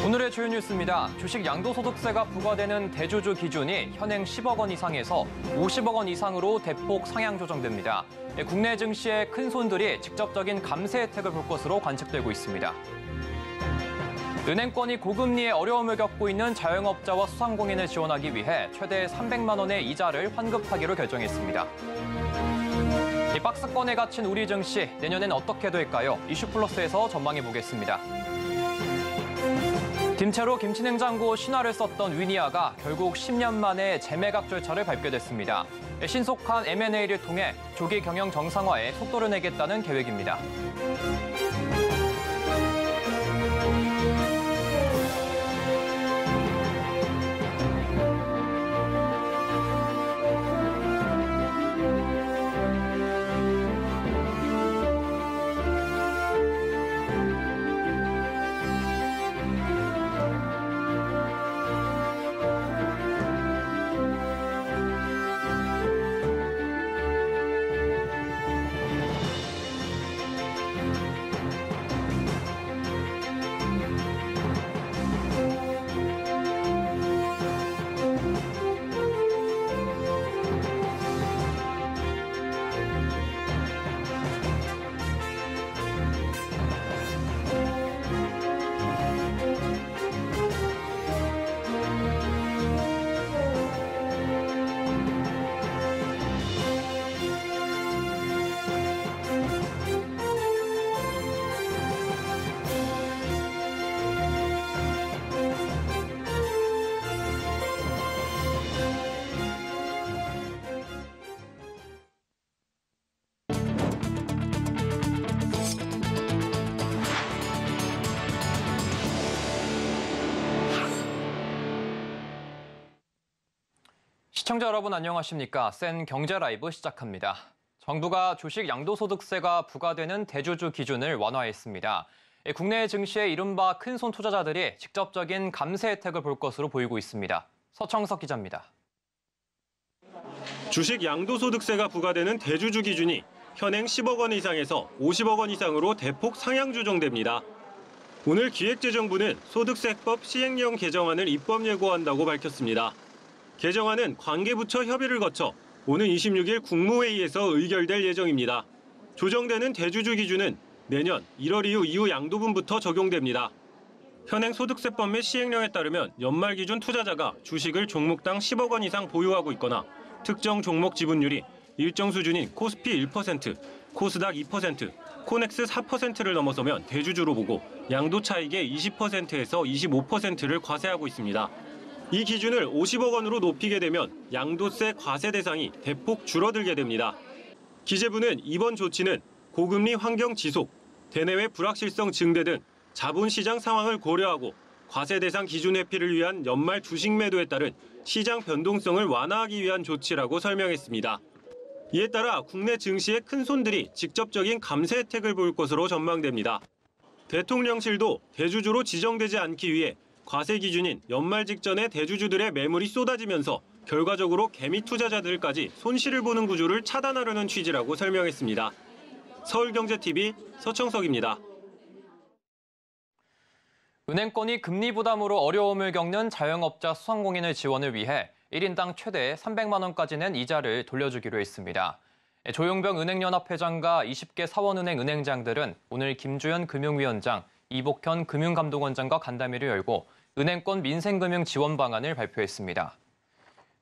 오늘의 주요 뉴스입니다. 주식 양도소득세가 부과되는 대주주 기준이 현행 10억 원 이상에서 50억 원 이상으로 대폭 상향 조정됩니다. 국내 증시의 큰 손들이 직접적인 감세 혜택을 볼 것으로 관측되고 있습니다. 은행권이 고금리에 어려움을 겪고 있는 자영업자와 소상공인을 지원하기 위해 최대 300만 원의 이자를 환급하기로 결정했습니다. 이 박스권에 갇힌 우리 증시, 내년엔 어떻게 될까요? 이슈플러스에서 전망해보겠습니다. 김채로 김치냉장고 신화를 썼던 위니아가 결국 10년 만에 재매각 절차를 밟게 됐습니다. 신속한 M&A를 통해 조기 경영 정상화에 속도를 내겠다는 계획입니다. 시청자 여러분 안녕하십니까? 센 경제 라이브 시작합니다. 정부가 주식 양도소득세가 부과되는 대주주 기준을 완화했습니다. 국내 증시의 이른바 큰손 투자자들이 직접적인 감세 혜택을 볼 것으로 보이고 있습니다. 서청석 기자입니다. 주식 양도소득세가 부과되는 대주주 기준이 현행 10억 원 이상에서 50억 원 이상으로 대폭 상향 조정됩니다. 오늘 기획재정부는 소득세법 시행령 개정안을 입법 예고한다고 밝혔습니다. 개정안은 관계부처 협의를 거쳐 오는 26일 국무회의에서 의결될 예정입니다. 조정되는 대주주 기준은 내년 1월 이후 양도분부터 적용됩니다. 현행 소득세법 및 시행령에 따르면 연말 기준 투자자가 주식을 종목당 10억 원 이상 보유하고 있거나 특정 종목 지분율이 일정 수준인 코스피 1%, 코스닥 2%, 코넥스 4%를 넘어서면 대주주로 보고 양도 차익의 20%에서 25%를 과세하고 있습니다. 이 기준을 50억 원으로 높이게 되면 양도세 과세 대상이 대폭 줄어들게 됩니다. 기재부는 이번 조치는 고금리 환경 지속, 대내외 불확실성 증대 등 자본시장 상황을 고려하고 과세 대상 기준 회피를 위한 연말 주식 매도에 따른 시장 변동성을 완화하기 위한 조치라고 설명했습니다. 이에 따라 국내 증시의 큰 손들이 직접적인 감세 혜택을 볼 것으로 전망됩니다. 대통령실도 대주주로 지정되지 않기 위해 과세 기준인 연말 직전에 대주주들의 매물이 쏟아지면서 결과적으로 개미 투자자들까지 손실을 보는 구조를 차단하려는 취지라고 설명했습니다. 서울경제TV 서청석입니다. 은행권이 금리 부담으로 어려움을 겪는 자영업자 소상공인을 지원을 위해 1인당 최대 300만 원까지 낸 이자를 돌려주기로 했습니다. 조용병 은행연합회장과 20개 사원은행 은행장들은 오늘 김주현 금융위원장, 이복현 금융감독원장과 간담회를 열고 은행권 민생금융 지원 방안을 발표했습니다.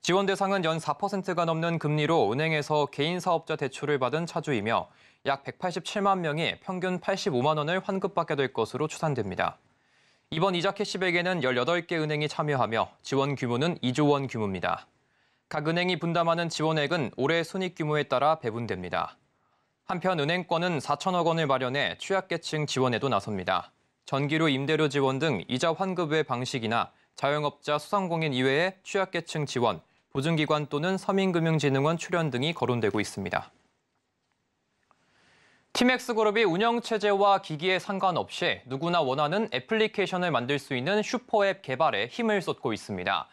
지원 대상은 연 4%가 넘는 금리로 은행에서 개인 사업자 대출을 받은 차주이며 약 187만 명이 평균 85만 원을 환급받게 될 것으로 추산됩니다. 이번 이자 캐시백에는 18개 은행이 참여하며 지원 규모는 2조 원 규모입니다. 각 은행이 분담하는 지원액은 올해 순이익 규모에 따라 배분됩니다. 한편 은행권은 4천억 원을 마련해 취약계층 지원에도 나섭니다. 전기료 임대료 지원 등 이자 환급 외 방식이나 자영업자 소상공인 이외의 취약계층 지원, 보증기관 또는 서민금융진흥원 출연 등이 거론되고 있습니다. 티맥스그룹이 운영체제와 기기에 상관없이 누구나 원하는 애플리케이션을 만들 수 있는 슈퍼앱 개발에 힘을 쏟고 있습니다.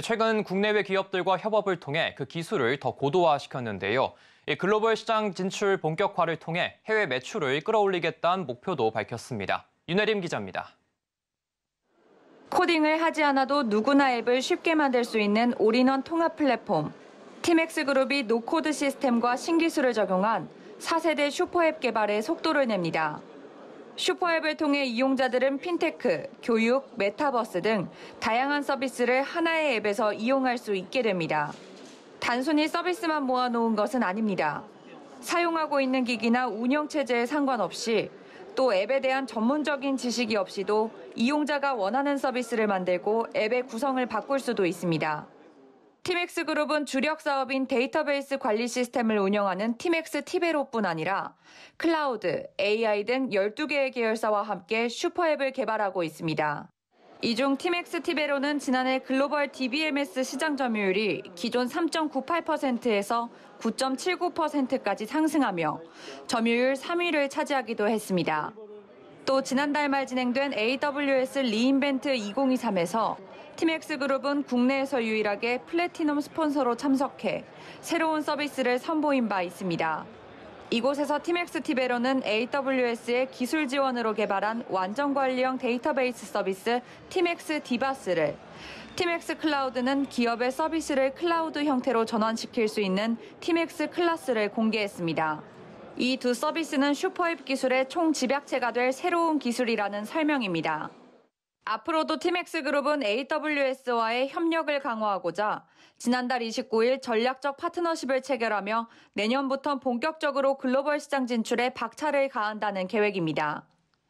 최근 국내외 기업들과 협업을 통해 그 기술을 더 고도화시켰는데요. 글로벌 시장 진출 본격화를 통해 해외 매출을 끌어올리겠다는 목표도 밝혔습니다. 윤혜림 기자입니다. 코딩을 하지 않아도 누구나 앱을 쉽게 만들 수 있는 올인원 통합 플랫폼. 티맥스 그룹이 노코드 시스템과 신기술을 적용한 4세대 슈퍼앱 개발에 속도를 냅니다. 슈퍼앱을 통해 이용자들은 핀테크, 교육, 메타버스 등 다양한 서비스를 하나의 앱에서 이용할 수 있게 됩니다. 단순히 서비스만 모아놓은 것은 아닙니다. 사용하고 있는 기기나 운영체제에 상관없이 또 앱에 대한 전문적인 지식이 없이도 이용자가 원하는 서비스를 만들고 앱의 구성을 바꿀 수도 있습니다. 티맥스 그룹은 주력 사업인 데이터베이스 관리 시스템을 운영하는 티맥스 티베로뿐 아니라 클라우드, AI 등 12개의 계열사와 함께 슈퍼앱을 개발하고 있습니다. 이 중 티맥스 티베로는 지난해 글로벌 DBMS 시장 점유율이 기존 3.98%에서 9.79%까지 상승하며 점유율 3위를 차지하기도 했습니다. 또 지난달 말 진행된 AWS 리인벤트 2023에서 티맥스 그룹은 국내에서 유일하게 플래티넘 스폰서로 참석해 새로운 서비스를 선보인 바 있습니다. 이곳에서 티맥스 티베로는 AWS의 기술 지원으로 개발한 완전 관리형 데이터베이스 서비스 티맥스 디바스를, 티맥스 클라우드는 기업의 서비스를 클라우드 형태로 전환시킬 수 있는 티맥스 클라스를 공개했습니다. 이 두 서비스는 슈퍼앱 기술의 총 집약체가 될 새로운 기술이라는 설명입니다. 앞으로도 티맥스 그룹은 AWS와의 협력을 강화하고자 지난달 29일 전략적 파트너십을 체결하며 내년부터 본격적으로 글로벌 시장 진출에 박차를 가한다는 계획입니다.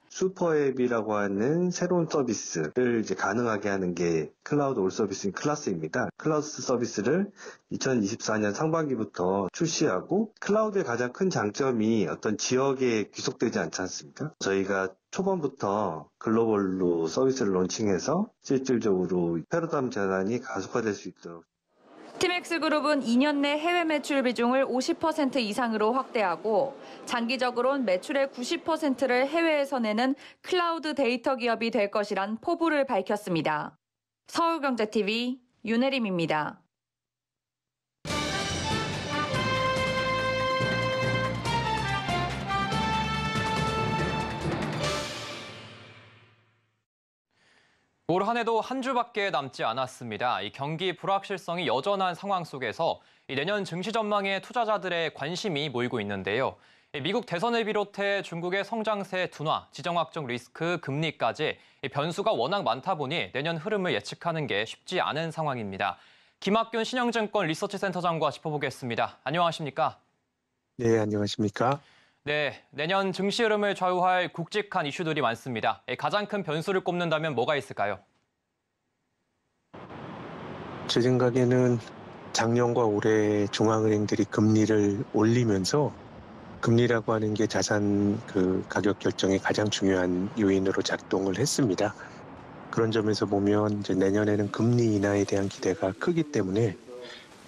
슈퍼앱이라고 하는 새로운 서비스를 이제 가능하게 하는 게 클라우드 올 서비스인 클라스입니다. 클라우드 서비스를 2024년 상반기부터 출시하고, 클라우드의 가장 큰 장점이 어떤 지역에 귀속되지 않지 않습니까? 저희가 초반부터 글로벌로 서비스를 론칭해서 실질적으로 패러다임 전환이 가속화될 수 있도록. 티맥스 그룹은 2년 내 해외 매출 비중을 50% 이상으로 확대하고 장기적으로는 매출의 90%를 해외에서 내는 클라우드 데이터 기업이 될 것이란 포부를 밝혔습니다. 서울경제TV 윤혜림입니다. 올 한 해도 한 주밖에 남지 않았습니다. 이 경기 불확실성이 여전한 상황 속에서 내년 증시 전망에 투자자들의 관심이 모이고 있는데요. 미국 대선을 비롯해 중국의 성장세 둔화, 지정 확정 리스크, 금리까지 변수가 워낙 많다 보니 내년 흐름을 예측하는 게 쉽지 않은 상황입니다. 김학균 신영증권 리서치센터장과 짚어보겠습니다. 안녕하십니까? 네, 안녕하십니까? 네, 내년 증시 흐름을 좌우할 굵직한 이슈들이 많습니다. 가장 큰 변수를 꼽는다면 뭐가 있을까요? 제 생각에는 작년과 올해 중앙은행들이 금리를 올리면서, 금리라고 하는 게 자산 가격 결정의 가장 중요한 요인으로 작동을 했습니다. 그런 점에서 보면 이제 내년에는 금리 인하에 대한 기대가 크기 때문에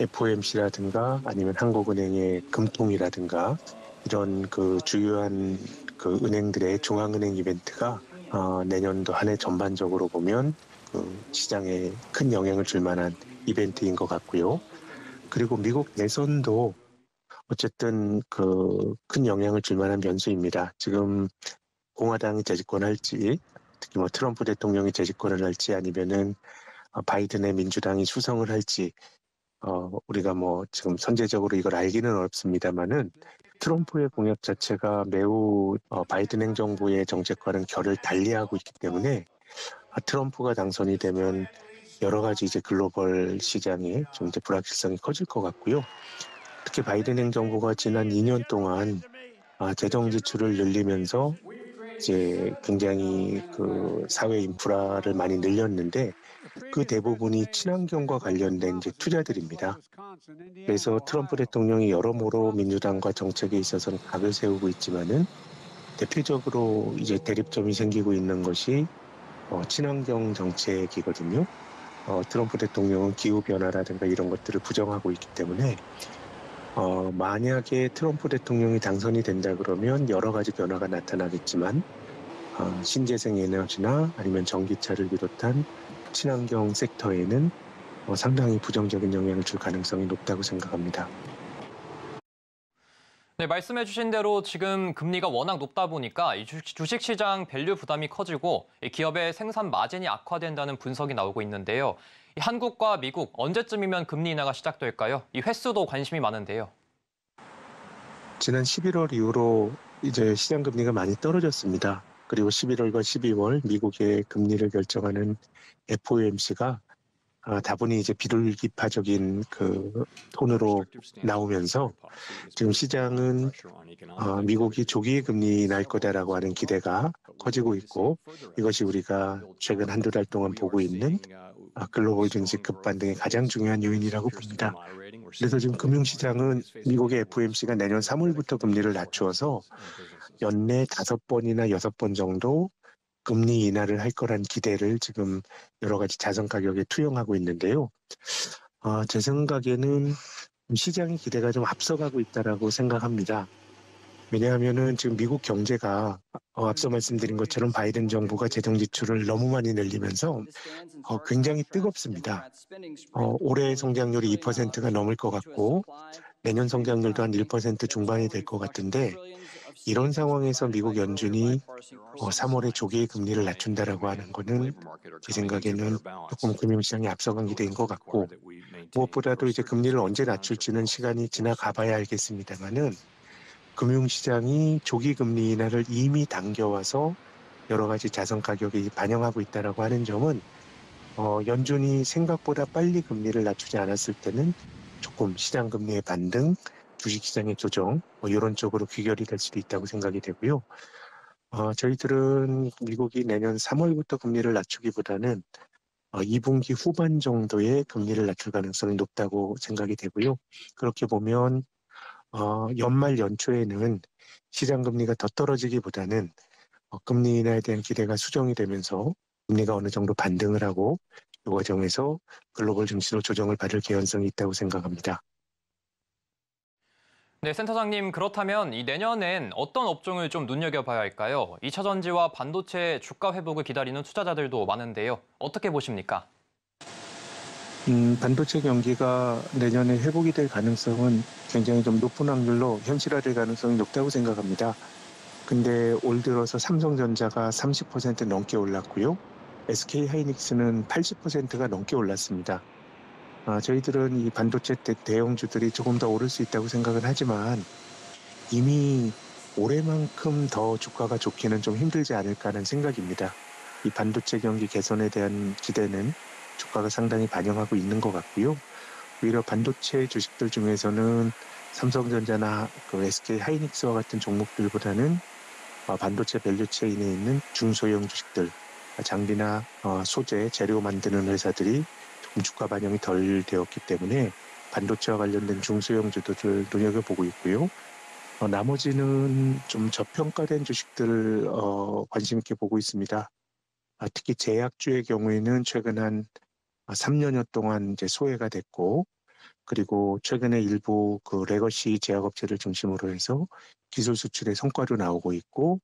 FOMC라든가 아니면 한국은행의 금통이라든가 이런 주요한 은행들의 중앙은행 이벤트가 내년도 한 해 전반적으로 보면 시장에 큰 영향을 줄 만한 이벤트인 것 같고요. 그리고 미국 대선도 어쨌든 큰 영향을 줄 만한 변수입니다. 지금 공화당이 재집권할지, 특히 트럼프 대통령이 재집권을 할지 아니면은 바이든의 민주당이 수성을 할지, 우리가 지금 선제적으로 이걸 알기는 어렵습니다만은 트럼프의 공약 자체가 매우 바이든 행정부의 정책과는 결을 달리하고 있기 때문에 트럼프가 당선이 되면 여러 가지 이제 글로벌 시장에 좀 이제 불확실성이 커질 것 같고요. 특히 바이든 행정부가 지난 2년 동안 재정 지출을 늘리면서 이제 굉장히 사회 인프라를 많이 늘렸는데 그 대부분이 친환경과 관련된 이제 투자들입니다. 그래서 트럼프 대통령이 여러모로 민주당과 정책에 있어서는 각을 세우고 있지만은 대표적으로 이제 대립점이 생기고 있는 것이 친환경 정책이거든요. 트럼프 대통령은 기후변화라든가 이런 것들을 부정하고 있기 때문에 만약에 트럼프 대통령이 당선이 된다 그러면 여러 가지 변화가 나타나겠지만 신재생 에너지나 아니면 전기차를 비롯한 친환경 섹터에는 상당히 부정적인 영향을 줄 가능성이 높다고 생각합니다. 네, 말씀해주신 대로 지금 금리가 워낙 높다 보니까 이 주식시장 밸류 부담이 커지고 이 기업의 생산 마진이 악화된다는 분석이 나오고 있는데요. 이 한국과 미국 언제쯤이면 금리 인하가 시작될까요? 이 횟수도 관심이 많은데요. 지난 11월 이후로 이제 시장 금리가 많이 떨어졌습니다. 그리고 11월과 12월 미국의 금리를 결정하는 FOMC가 다분히 이제 비둘기파적인 그 톤으로 나오면서 지금 시장은 미국이 조기 금리 인하할 거다라고 하는 기대가 커지고 있고, 이것이 우리가 최근 한두 달 동안 보고 있는 글로벌 증시 급반등의 가장 중요한 요인이라고 봅니다. 그래서 지금 금융시장은 미국의 FOMC가 내년 3월부터 금리를 낮추어서 연내 5번이나 6번 정도 금리 인하를 할 거란 기대를 지금 여러 가지 자산 가격에 투영하고 있는데요. 제 생각에는 시장의 기대가 좀 앞서가고 있다라고 생각합니다. 왜냐하면은 지금 미국 경제가 앞서 말씀드린 것처럼 바이든 정부가 재정 지출을 너무 많이 늘리면서 굉장히 뜨겁습니다. 올해 성장률이 2%가 넘을 것 같고 내년 성장률도 한 1% 중반이 될 것 같은데, 이런 상황에서 미국 연준이 3월에 조기 금리를 낮춘다라고 하는 거는 제 생각에는 조금 금융시장이 앞서간 기대인 것 같고, 무엇보다도 이제 금리를 언제 낮출지는 시간이 지나가 봐야 알겠습니다만은, 금융시장이 조기 금리 인하를 이미 당겨와서 여러 가지 자산 가격이 반영하고 있다라고 하는 점은 연준이 생각보다 빨리 금리를 낮추지 않았을 때는 조금 시장 금리의 반등, 주식시장의 조정 이런 쪽으로 귀결이 될 수도 있다고 생각이 되고요. 저희들은 미국이 내년 3월부터 금리를 낮추기보다는 2분기 후반 정도에 금리를 낮출 가능성이 높다고 생각이 되고요. 그렇게 보면 연말 연초에는 시장 금리가 더 떨어지기보다는 금리 인하에 대한 기대가 수정이 되면서 금리가 어느 정도 반등을 하고 이 과정에서 글로벌 증시로 조정을 받을 개연성이 있다고 생각합니다. 네, 센터장님, 그렇다면 이 내년엔 어떤 업종을 좀 눈여겨봐야 할까요? 2차 전지와 반도체 주가 회복을 기다리는 투자자들도 많은데요. 어떻게 보십니까? 반도체 경기가 내년에 회복이 될 가능성은 굉장히 좀 높은 확률로 현실화될 가능성이 높다고 생각합니다. 근데 올 들어서 삼성전자가 30% 넘게 올랐고요. SK하이닉스는 80%가 넘게 올랐습니다. 저희들은 이 반도체 대형주들이 조금 더 오를 수 있다고 생각은 하지만 이미 올해만큼 더 주가가 좋기는 좀 힘들지 않을까 하는 생각입니다. 이 반도체 경기 개선에 대한 기대는 주가가 상당히 반영하고 있는 것 같고요. 오히려 반도체 주식들 중에서는 삼성전자나 SK하이닉스와 같은 종목들보다는 반도체 밸류체인에 있는 중소형 주식들, 장비나 소재, 재료 만드는 회사들이 조금 주가 반영이 덜 되었기 때문에 반도체와 관련된 중소형 주들을 눈여겨보고 있고요. 나머지는 좀 저평가된 주식들을 관심 있게 보고 있습니다. 특히 제약주의 경우에는 최근 한 3년여 동안 이제 소외가 됐고, 그리고 최근에 일부 그 레거시 제약업체를 중심으로 해서 기술 수출의 성과도 나오고 있고,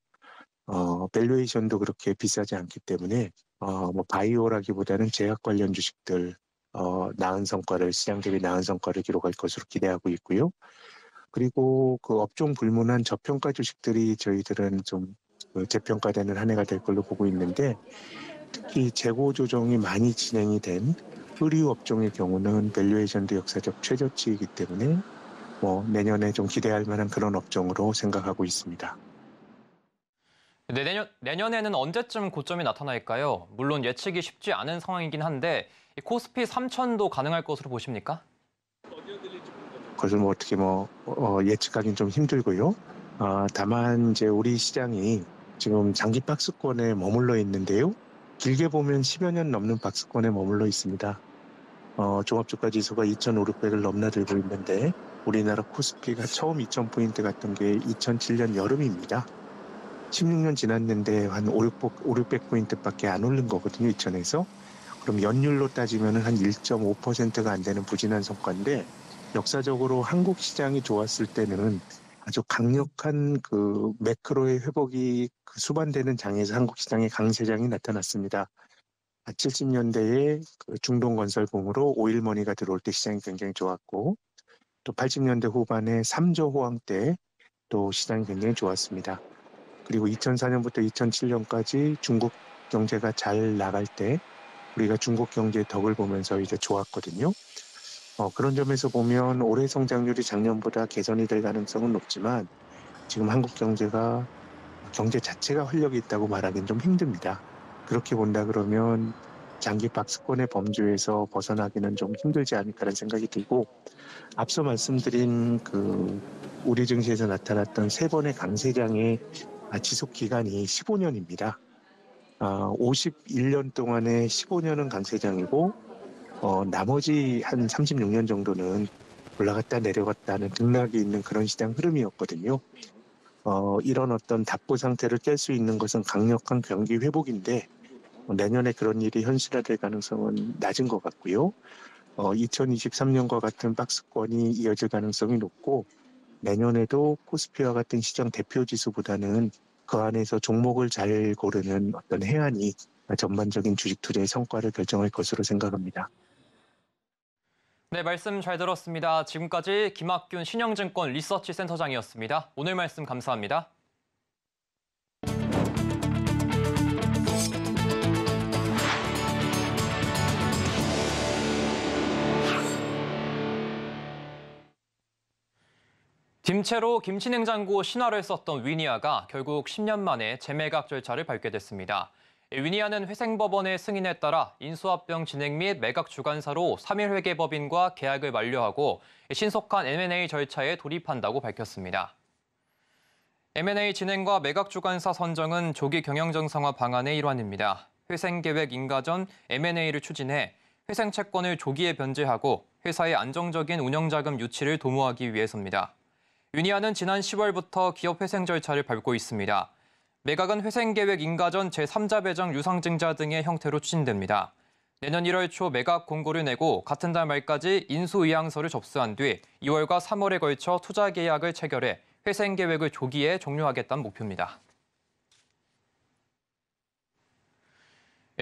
밸류에이션도 그렇게 비싸지 않기 때문에 뭐 바이오라기보다는 제약 관련 주식들 나은 성과를, 시장 대비 나은 성과를 기록할 것으로 기대하고 있고요. 그리고 그 업종 불문한 저평가 주식들이 저희들은 좀 재평가되는 한 해가 될 걸로 보고 있는데, 특히 재고 조정이 많이 진행이 된 의류 업종의 경우는 밸류에이션도 역사적 최저치이기 때문에 내년에 좀 기대할 만한 그런 업종으로 생각하고 있습니다. 내년에는 언제쯤 고점이 나타날까요? 물론 예측이 쉽지 않은 상황이긴 한데 코스피 3000도 가능할 것으로 보십니까? 그것을 어떻게 예측하기는 좀 힘들고요. 다만 이제 우리 시장이 지금 장기 박스권에 머물러 있는데요. 길게 보면 10여 년 넘는 박스권에 머물러 있습니다. 종합주가지수가 2,500을 넘나들고 있는데 우리나라 코스피가 처음 2,000포인트 갔던 게 2007년 여름입니다. 16년 지났는데 한 500포인트밖에 안 오른 거거든요, 2,000에서. 그럼 연율로 따지면 한 1.5%가 안 되는 부진한 성과인데, 역사적으로 한국 시장이 좋았을 때는 아주 강력한 그 매크로의 회복이 수반되는 장에서 한국 시장의 강세장이 나타났습니다. 70년대에 그 중동건설공으로 오일머니가 들어올 때 시장이 굉장히 좋았고, 또 80년대 후반에 3조 호황 때 또 시장이 굉장히 좋았습니다. 그리고 2004년부터 2007년까지 중국 경제가 잘 나갈 때 우리가 중국 경제의 덕을 보면서 이제 좋았거든요. 그런 점에서 보면 올해 성장률이 작년보다 개선이 될 가능성은 높지만 지금 한국 경제가 경제 자체가 활력이 있다고 말하기는 좀 힘듭니다. 그렇게 본다 그러면 장기 박스권의 범주에서 벗어나기는 좀 힘들지 않을까라는 생각이 들고, 앞서 말씀드린 우리 증시에서 나타났던 3번의 강세장의 지속 기간이 15년입니다. 51년 동안에 15년은 강세장이고 나머지 한 36년 정도는 올라갔다 내려갔다는 등락이 있는 그런 시장 흐름이었거든요. 이런 어떤 답보 상태를 깰 수 있는 것은 강력한 경기 회복인데 내년에 그런 일이 현실화될 가능성은 낮은 것 같고요. 2023년과 같은 박스권이 이어질 가능성이 높고, 내년에도 코스피와 같은 시장 대표 지수보다는 그 안에서 종목을 잘 고르는 어떤 해안이 전반적인 주식 투자의 성과를 결정할 것으로 생각합니다. 네, 말씀 잘 들었습니다. 지금까지 김학균 신영증권 리서치 센터장이었습니다. 오늘 말씀 감사합니다. 김채로 김치냉장고 신화를 썼던 위니아가 결국 10년 만에 재매각 절차를 밟게 됐습니다. 위니아는 회생법원의 승인에 따라 인수합병 진행 및 매각 주관사로 3일 회계법인과 계약을 만료하고 신속한 M&A 절차에 돌입한다고 밝혔습니다. M&A 진행과 매각 주관사 선정은 조기 경영 정상화 방안의 일환입니다. 회생계획 인가 전 M&A를 추진해 회생 채권을 조기에 변제하고 회사의 안정적인 운영자금 유치를 도모하기 위해서입니다. 위니아는 지난 10월부터 기업 회생 절차를 밟고 있습니다. 매각은 회생계획 인가 전 제3자 배정 유상증자 등의 형태로 추진됩니다. 내년 1월 초 매각 공고를 내고 같은 달 말까지 인수의향서를 접수한 뒤 2월과 3월에 걸쳐 투자 계약을 체결해 회생계획을 조기에 종료하겠다는 목표입니다.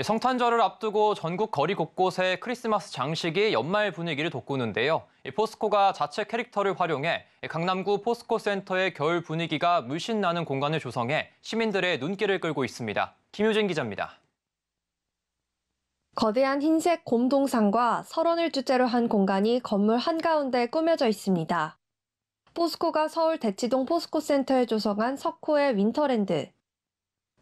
성탄절을 앞두고 전국 거리 곳곳에 크리스마스 장식이 연말 분위기를 돋구는데요. 포스코가 자체 캐릭터를 활용해 강남구 포스코 센터의 겨울 분위기가 물씬 나는 공간을 조성해 시민들의 눈길을 끌고 있습니다. 김효진 기자입니다. 거대한 흰색 곰동산과 설원을 주제로 한 공간이 건물 한가운데 꾸며져 있습니다. 포스코가 서울 대치동 포스코 센터에 조성한 석호의 윈터랜드.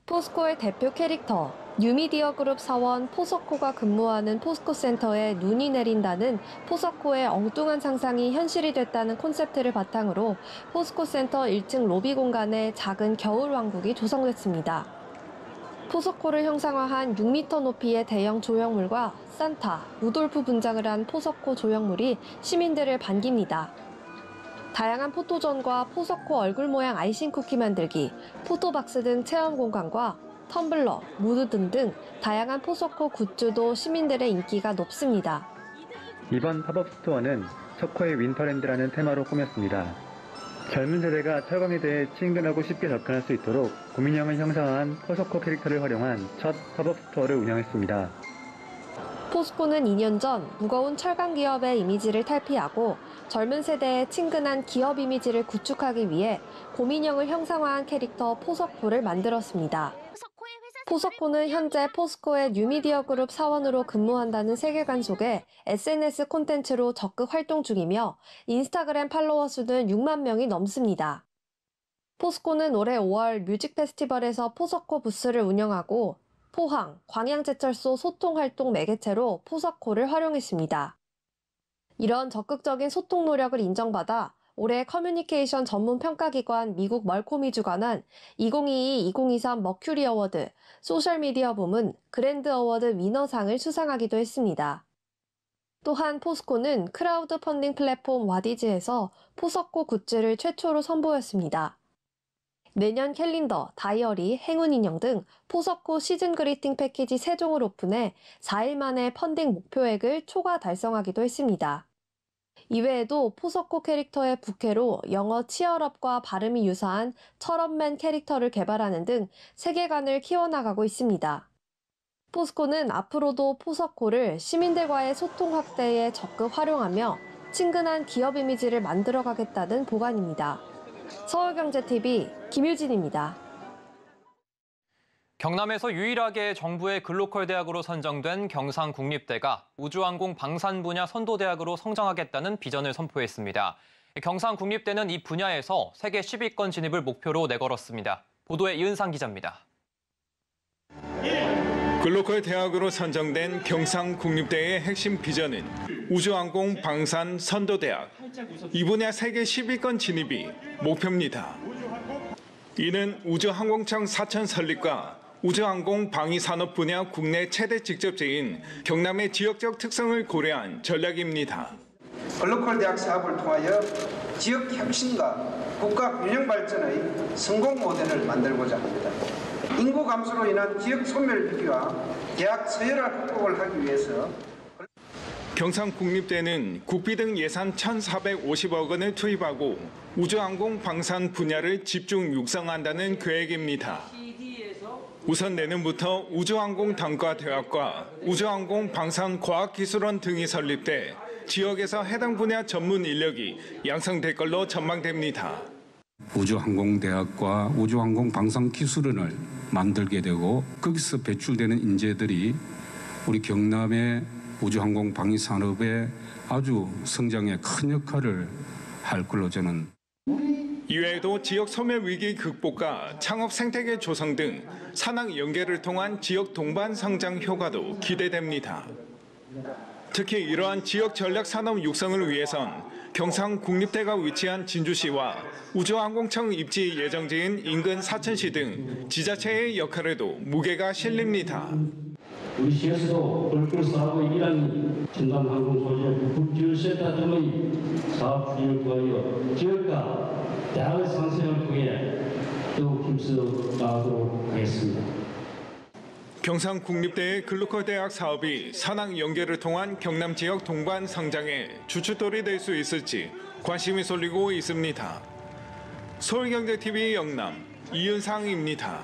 포스코의 대표 캐릭터, 뉴미디어 그룹 사원 포석호가 근무하는 포스코 센터에 눈이 내린다는 포석호의 엉뚱한 상상이 현실이 됐다는 콘셉트를 바탕으로 포스코 센터 1층 로비 공간에 작은 겨울 왕국이 조성됐습니다. 포석호를 형상화한 6m 높이의 대형 조형물과 산타, 루돌프 분장을 한 포석호 조형물이 시민들을 반깁니다. 다양한 포토존과 포석호 얼굴 모양 아이싱 쿠키 만들기, 포토박스 등 체험 공간과 텀블러, 무드 등등 다양한 포석호 굿즈도 시민들의 인기가 높습니다. 이번 팝업 스토어는 석호의 윈터랜드라는 테마로 꾸몄습니다. 젊은 세대가 철강에 대해 친근하고 쉽게 접근할 수 있도록 고민형을 형상화한 포석호 캐릭터를 활용한 첫 팝업 스토어를 운영했습니다. 포스코는 2년 전 무거운 철강 기업의 이미지를 탈피하고 젊은 세대의 친근한 기업 이미지를 구축하기 위해 고민형을 형상화한 캐릭터 포석호를 만들었습니다. 포석호는 현재 포스코의 뉴미디어 그룹 사원으로 근무한다는 세계관 속에 SNS 콘텐츠로 적극 활동 중이며 인스타그램 팔로워 수는 6만 명이 넘습니다. 포스코는 올해 5월 뮤직 페스티벌에서 포석호 부스를 운영하고 포항, 광양제철소 소통활동 매개체로 포석호를 활용했습니다. 이런 적극적인 소통 노력을 인정받아 올해 커뮤니케이션 전문 평가기관 미국 멀콤이 주관한 2022-2023 머큐리 어워드 소셜미디어 부문 그랜드 어워드 위너상을 수상하기도 했습니다. 또한 포스코는 크라우드 펀딩 플랫폼 와디즈에서 포석호 굿즈를 최초로 선보였습니다. 내년 캘린더, 다이어리, 행운 인형 등 포석호 시즌 그리팅 패키지 3종을 오픈해 4일 만에 펀딩 목표액을 초과 달성하기도 했습니다. 이외에도 포석호 캐릭터의 부캐로 영어 치얼업과 발음이 유사한 철업맨 캐릭터를 개발하는 등 세계관을 키워나가고 있습니다. 포스코는 앞으로도 포석호를 시민들과의 소통 확대에 적극 활용하며 친근한 기업 이미지를 만들어가겠다는 보관입니다. 서울경제TV 김유진입니다. 경남에서 유일하게 정부의 글로컬 대학으로 선정된 경상국립대가 우주항공 방산 분야 선도대학으로 성장하겠다는 비전을 선포했습니다. 경상국립대는 이 분야에서 세계 10위권 진입을 목표로 내걸었습니다. 보도에 이은상 기자입니다. 글로컬 대학으로 선정된 경상국립대의 핵심 비전은 우주항공 방산 선도대학. 이 분야 세계 10위권 진입이 목표입니다. 이는 우주항공청 사천 설립과 우주항공 방위산업 분야 국내 최대 직접제인 경남의 지역적 특성을 고려한 전략입니다. 글로컬 대학 사업을 통하여 지역 혁신과 국가 균형 발전의 성공 모델을 만들고자 합니다. 인구 감소로 인한 지역 소멸 위기와 대학 서열화 극복을 하기 위해서 경상국립대는 국비 등 예산 1,450억 원을 투입하고 우주항공 방산 분야를 집중 육성한다는 계획입니다. 우선 내년부터 우주항공 단과대학과 우주항공 방산 과학기술원 등이 설립돼 지역에서 해당 분야 전문 인력이 양성될 걸로 전망됩니다. 우주항공대학과 우주항공 방산기술원을 만들게 되고 거기서 배출되는 인재들이 우리 경남의 우주항공 방위산업의 아주 성장에 큰 역할을 할 걸로 저는. 이외에도 지역 소멸 위기 극복과 창업 생태계 조성 등 산학 연계를 통한 지역 동반 성장 효과도 기대됩니다. 특히 이러한 지역 전략 산업 육성을 위해선 경상국립대가 위치한 진주시와 우주항공청 입지 예정지인 인근 사천시 등 지자체의 역할에도 무게가 실립니다. 우리 시에서도 골프사하고 일하는 전담항공소재 국기술센터 등의 사업 추진을 통하여 지역과 대학의 상생을 통해 더욱 힘써 나가도록 하겠습니다. 경상국립대의 글로컬 대학 사업이 산학 연계를 통한 경남 지역 동반 성장에 주춧돌이 될 수 있을지 관심이 쏠리고 있습니다. 서울경제TV 영남 이은상입니다.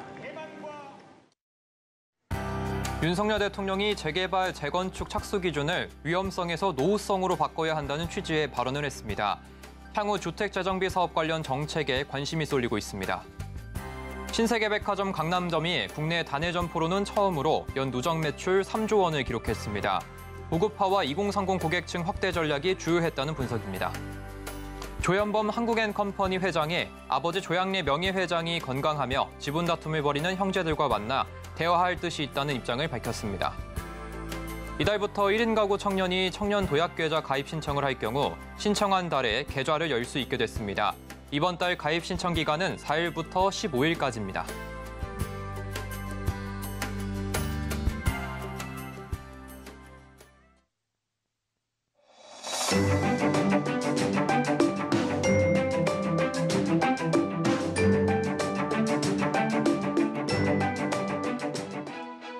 윤석열 대통령이 재개발, 재건축 착수 기준을 위험성에서 노후성으로 바꿔야 한다는 취지의 발언을 했습니다. 향후 주택재정비 사업 관련 정책에 관심이 쏠리고 있습니다. 신세계백화점 강남점이 국내 단일 점포로는 처음으로 연 누적 매출 3조 원을 기록했습니다. 고급화와 2030 고객층 확대 전략이 주요했다는 분석입니다. 조현범 한국앤컴퍼니 회장이 아버지 조양래 명예회장이 건강하며 지분 다툼을 벌이는 형제들과 만나 대화할 뜻이 있다는 입장을 밝혔습니다. 이달부터 1인 가구 청년이 청년 도약계좌 가입 신청을 할 경우 신청한 달에 계좌를 열 수 있게 됐습니다. 이번 달 가입 신청 기간은 4일부터 15일까지입니다.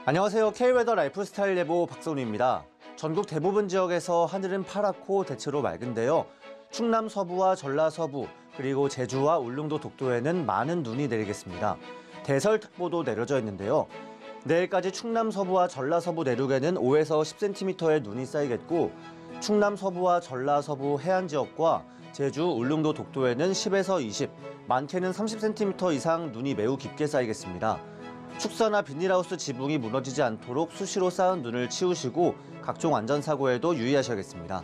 안녕하세요. K웨더 라이프스타일 예보 박선우입니다. 전국 대부분 지역에서 하늘은 파랗고 대체로 맑은데요. 충남 서부와 전라 서부, 그리고 제주와 울릉도 독도에는 많은 눈이 내리겠습니다. 대설특보도 내려져 있는데요. 내일까지 충남 서부와 전라 서부 내륙에는 5에서 10cm의 눈이 쌓이겠고, 충남 서부와 전라 서부 해안 지역과 제주, 울릉도 독도에는 10에서 20, 많게는 30cm 이상 눈이 매우 깊게 쌓이겠습니다. 축사나 비닐하우스 지붕이 무너지지 않도록 수시로 쌓은 눈을 치우시고 각종 안전사고에도 유의하셔야겠습니다.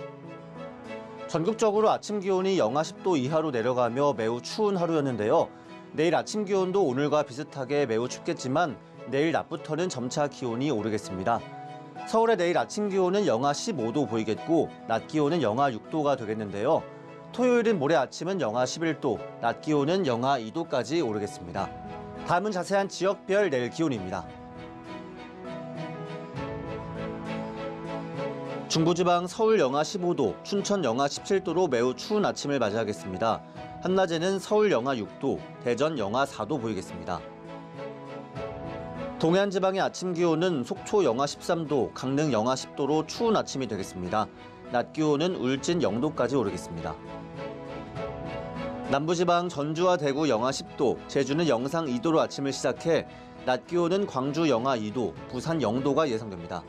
전국적으로 아침 기온이 영하 10도 이하로 내려가며 매우 추운 하루였는데요. 내일 아침 기온도 오늘과 비슷하게 매우 춥겠지만 내일 낮부터는 점차 기온이 오르겠습니다. 서울의 내일 아침 기온은 영하 15도 보이겠고 낮 기온은 영하 6도가 되겠는데요. 토요일인 모레 아침은 영하 11도, 낮 기온은 영하 2도까지 오르겠습니다. 다음은 자세한 지역별 내일 기온입니다. 중부지방 서울 영하 15도, 춘천 영하 17도로 매우 추운 아침을 맞이하겠습니다. 한낮에는 서울 영하 6도, 대전 영하 4도 보이겠습니다. 동해안 지방의 아침 기온은 속초 영하 13도, 강릉 영하 10도로 추운 아침이 되겠습니다. 낮 기온은 울진 0도까지 오르겠습니다. 남부지방 전주와 대구 영하 10도, 제주는 영상 2도로 아침을 시작해 낮 기온은 광주 영하 2도, 부산 0도가 예상됩니다.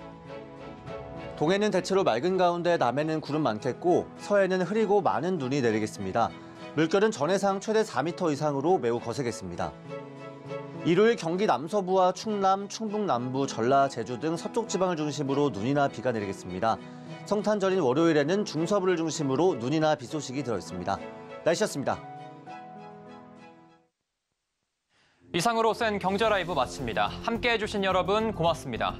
동해는 대체로 맑은 가운데 남해는 구름 많겠고 서해는 흐리고 많은 눈이 내리겠습니다. 물결은 전해상 최대 4m 이상으로 매우 거세겠습니다. 일요일 경기 남서부와 충남, 충북 남부, 전라, 제주 등 서쪽 지방을 중심으로 눈이나 비가 내리겠습니다. 성탄절인 월요일에는 중서부를 중심으로 눈이나 비 소식이 들어있습니다. 날씨였습니다. 이상으로 센 경제 라이브 마칩니다. 함께해 주신 여러분 고맙습니다.